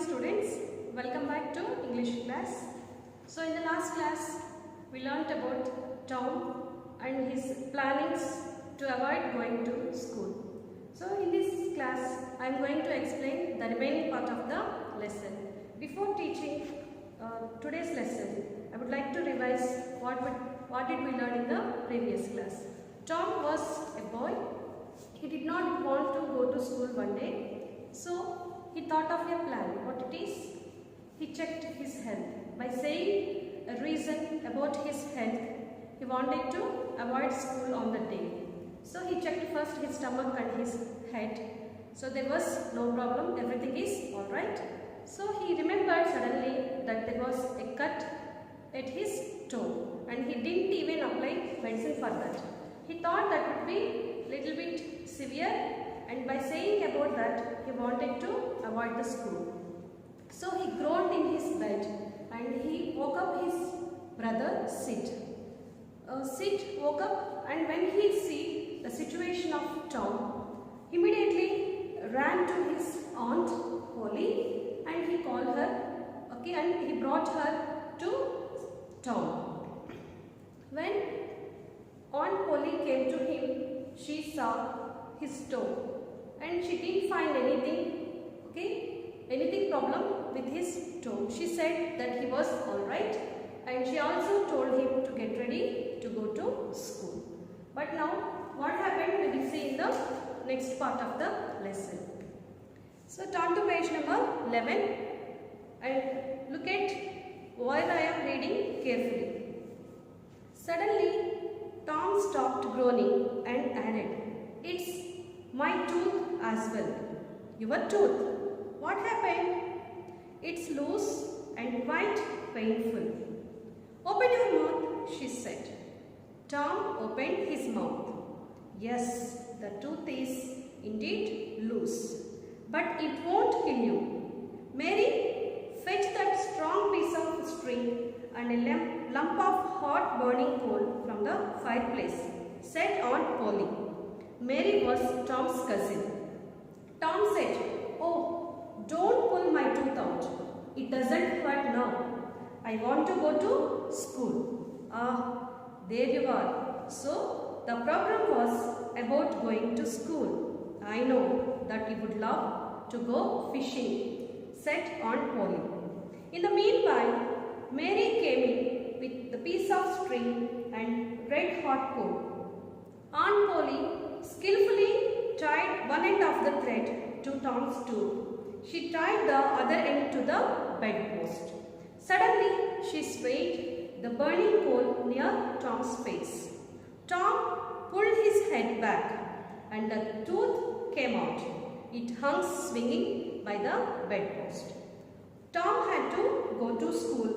students, welcome back to English class. So in the last class we learnt about Tom and his plannings to avoid going to school. So in this class I am going to explain the remaining part of the lesson. Before teaching today's lesson, I would like to revise what did we learn in the previous class. Tom was a boy. He did not want to go to school one day, so he thought of a plan. What it is? He checked his health. By saying a reason about his health, he wanted to avoid school on the day. So he checked first his stomach and his head. So there was no problem, everything is alright. So he remembered suddenly that there was a cut at his toe and he didn't even apply medicine for that. He thought that would be little bit severe, and by saying about that he wanted to avoid the school. So he groaned in his bed and he woke up his brother Sid. Sid woke up, and when he see the situation of Tom, immediately ran to his aunt Polly and he called her, and he brought her to Tom. When Aunt Polly came to him, she saw his toe and she didn't find anything problem with his toe. She said that he was alright, and she also told him to get ready to go to school. But now what happened we will see in the next part of the lesson. So turn to page number 11 and look at what I am reading carefully. Suddenly Tom stopped groaning and added, "It's my tooth as well." "Your tooth? What happened?" "It's loose and quite painful." "Open your mouth," she said. Tom opened his mouth. Yes, the tooth is indeed loose, but it won't kill you. "Mary, fetch that strong piece of string and a lump of hot burning coal from the fireplace," said Aunt Polly. Mary was Tom's cousin. Tom said, "Oh, don't pull my tooth out. It doesn't hurt now. I want to go to school." "Ah, there you are. So the problem was about going to school. I know that you would love to go fishing," said Aunt Polly. In the meanwhile, Mary came in with the piece of string and red hot coal. Aunt Polly skillfully tied one end of the thread to Tom's tooth. She tied the other end to the bedpost. Suddenly, she sprayed the burning coal near Tom's face. Tom pulled his head back and the tooth came out. It hung swinging by the bedpost. Tom had to go to school.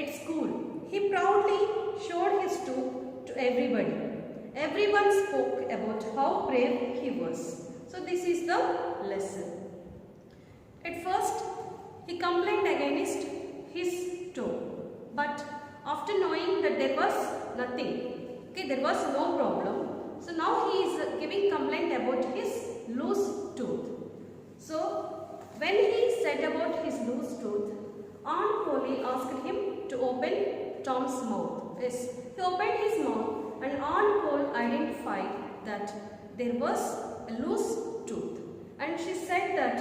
At school, he proudly showed his tooth to everybody. Everyone spoke about how brave he was. So this is the lesson. At first, he complained against his toe, but after knowing that there was nothing, there was no problem, so now he is giving complaint about his loose tooth. So when he said about his loose tooth, Aunt Polly asked him to open Tom's mouth. Yes, he opened his mouth and Aunt Polly identified that there was a loose tooth, and she said that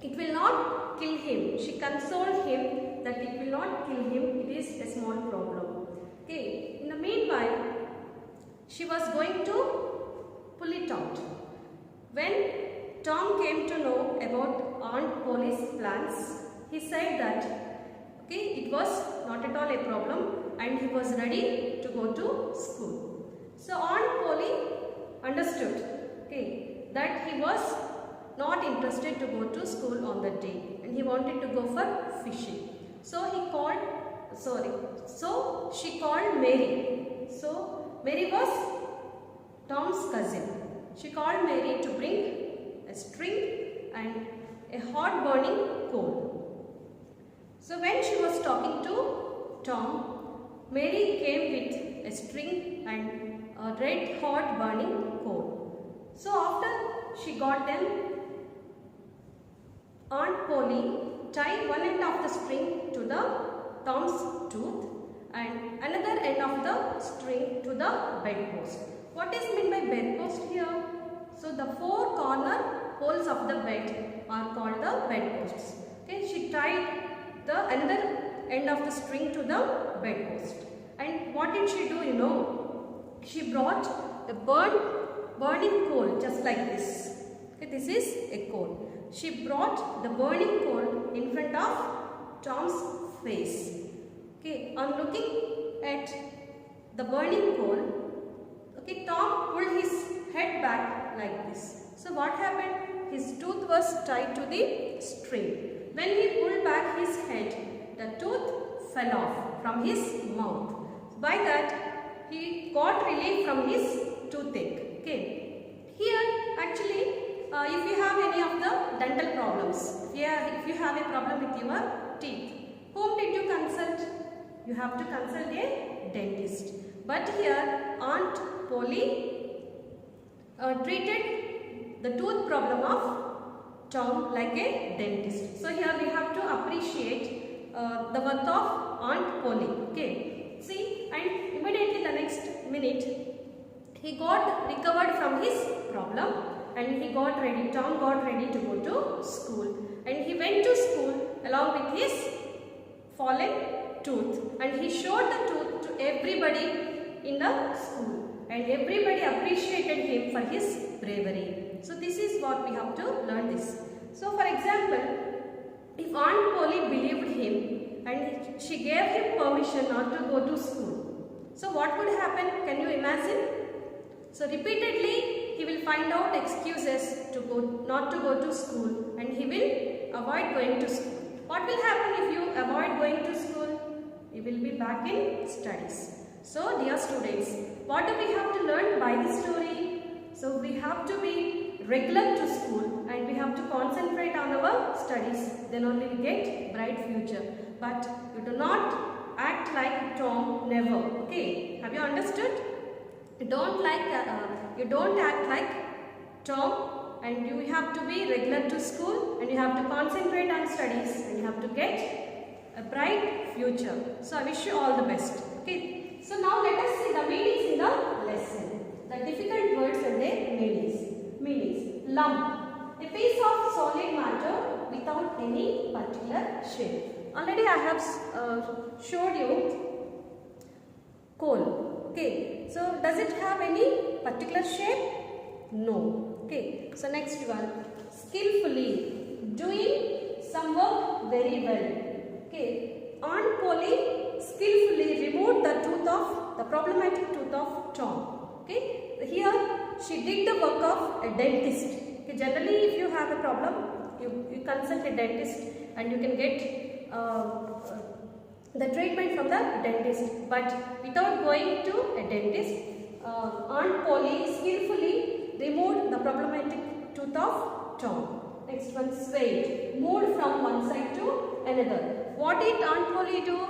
it will not kill him. She consoled him that it will not kill him, it is a small problem. In the meanwhile, she was going to pull it out. When Tom came to know about Aunt Polly's plans, he said that it was not at all a problem and he was ready to go to school. So Aunt Polly understood that he was not interested to go to school on that day and he wanted to go for fishing. So she called Mary. So Mary was Tom's cousin. She called Mary to bring a string and a hot burning coal. So when she was talking to Tom, Mary came with a string and a red hot burning coal. So after she got them, Aunt Polly tie one end of the string to the Tom's tooth and another end of the string to the bedpost. What is meant by bedpost here? So the four corner holes of the bed are called the bedposts. Okay, she tied the another end of the string to the bedpost. And what did she do? You know, she brought the burning coal just like this. Okay, this is a coal. She brought the burning coal in front of Tom's face. Okay, on looking at the burning coal, okay, Tom pulled his head back like this. So what happened? His tooth was tied to the string. When he pulled back his head, the tooth fell off from his mouth. By that, he got relief from his toothache. Okay. Here, actually, if you have any of the dental problems, if you have a problem with your teeth, whom did you consult? You have to consult a dentist. But here, Aunt Polly treated the tooth problem of Tom like a dentist. So here we have to appreciate the work of Aunt Polly. Okay. See, and immediately the next minute, he got recovered from his problem and he got ready. Tom got ready to go to school, and he went to school along with his fallen tooth, and he showed the tooth to everybody in the school, and everybody appreciated him for his bravery. So this is what we have to learn this. So for example, if Aunt Polly believed him and she gave him permission not to go to school, so what would happen? Can you imagine? So repeatedly he will find out excuses to not to go to school, and he will avoid going to school. What will happen if you avoid going to school? You will be back in studies. So dear students, what do we have to learn by this story? So we have to be regular to school and we have to concentrate on our studies. Then only we get bright future. But you do not act like Tom, never. Okay, have you understood? You don't act like Tom, and you have to be regular to school and you have to concentrate on studies and you have to get a bright future. So I wish you all the best. Okay. So now let us see the meanings in the lesson. The difficult words and their meanings. Meanings. Lump. A piece of solid matter without any particular shape. Already I have showed you coal. Okay. So does it have any particular shape? No. Okay. So next one. Skillfully. Doing some work very well. Okay. Aunt Polly skillfully removed the problematic tooth of Tom. Okay. Here she did the work of a dentist. Okay. Generally, if you have a problem, you consult a dentist and you can get the treatment from the dentist. But without going to a dentist, Aunt Polly skillfully removed the problematic tooth of Tom. Next one, swayed, moved from one side to another. What did Aunt Polly do?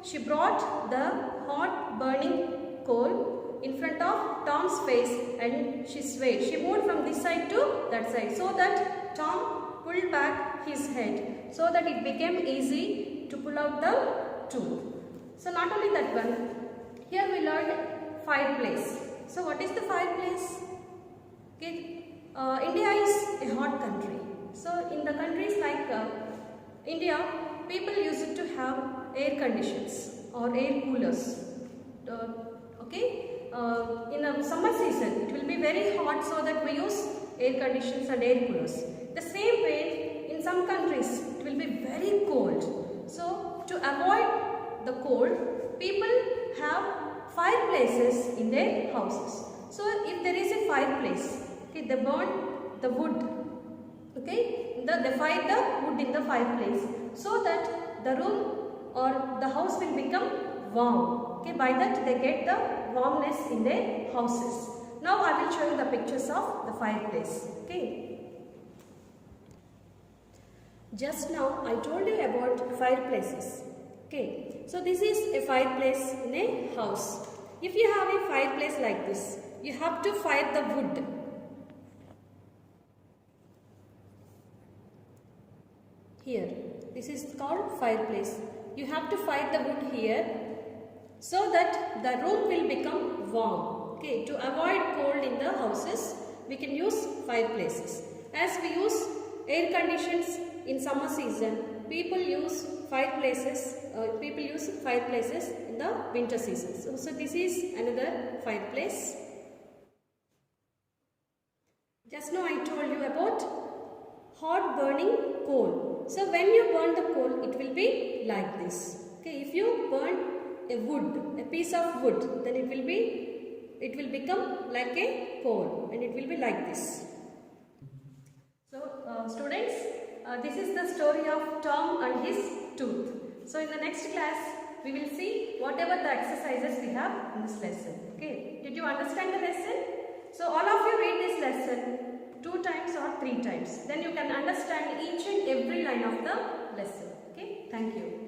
She brought the hot burning coal in front of Tom's face and she swayed. She moved from this side to that side so that Tom pulled back his head so that it became easy to pull out the tooth. So not only that one, here we learned fireplace. So what is the fireplace? Okay. India is a hot country. So in the countries like India, people used to have air conditions or air coolers. In a summer season, it will be very hot, so that we use air conditions and air coolers. The same way, in some countries, it will be very cold. So to avoid the cold, people have fireplaces in their houses. So if there is a fireplace, okay, they burn the wood. Okay, they fire the wood in the fireplace so that the room or the house will become warm. Okay, by that they get the warmness in their houses. Now I will show you the pictures of the fireplace. Okay. Just now I told you about fireplaces. Okay, so this is a fireplace in a house. If you have a fireplace like this, you have to fire the wood. Here, This is called fireplace. You have to fire the wood here so that the room will become warm. Okay, to avoid cold in the houses, we can use fireplaces. As we use air conditions in summer season, people use fireplaces in the winter season. So this is another fireplace. Just now I told you about hot burning coal. So when you burn the coal, it will be like this. Okay, if you burn a piece of wood, then it will become like a coal, and it will be like this. So students, this is the story of Tom and his tooth. So in the next class, we will see whatever the exercises we have in this lesson. Okay, did you understand the lesson? So all of you read this lesson 2 times or 3 times. Then you can understand each and every line of the lesson. Okay, thank you.